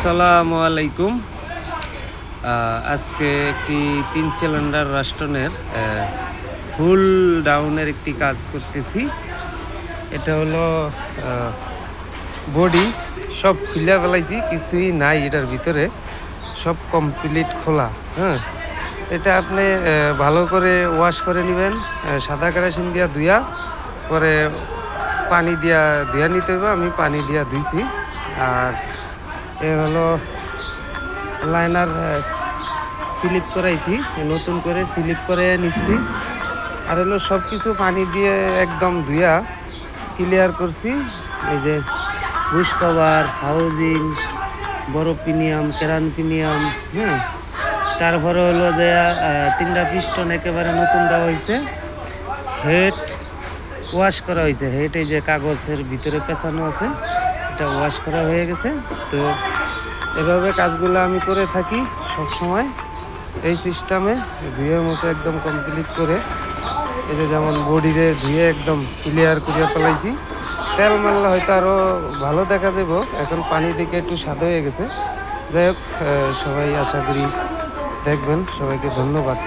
আসসালামু আলাইকুম। আজকে একটি 3 সিলিন্ডার রাস্টনের ফুল ডাউনের একটি কাজ করতেছি। এটা হলো বডি সব খুলে ফেলাইছি, কিছুই নাই এটার ভিতরে, সব কমপ্লিট খোলা। হ্যাঁ, এটা আপনি ভালো করে ওয়াশ করে নেবেন, সাদা কেরোসিন দিয়া ধুয়া, পরে পানি দিয়া ধুয়া নিতে হবে। আমি পানি দিয়া ধুইছি। আর এ হলো লাইনার স্লিপ করাইছি, নতুন করে স্লিপ করে নিচ্ছি। আর হলো সব কিছু পানি দিয়ে একদম ধুয়া ক্লিয়ার করছি। এই যে বুশ কভার, হাউজিং, বড় পিনিয়াম, কেরান পিনিয়াম, হ্যাঁ। তারপরে হলো যে 3টা পিস্টন একেবারে নতুন দেওয়া হয়েছে। হেড ওয়াশ করা হয়েছে। হেড এই যে কাগজের ভিতরে পেঁচানো আছে, এটা ওয়াশ করা হয়ে গেছে। তো এভাবে কাজগুলো আমি করে থাকি সব সময় এই সিস্টেমে, ধুয়ে মুছে একদম কমপ্লিট করে। এই যে যেমন বডিতে ধুয়ে একদম ক্লিয়ার করে ফেলাইছি। তেল মারলে হয়তো আরও ভালো দেখা যাব, এখন পানি থেকে একটু স্বাদ হয়ে গেছে। যাই হোক, সবাই আশা করি দেখবেন। সবাইকে ধন্যবাদ।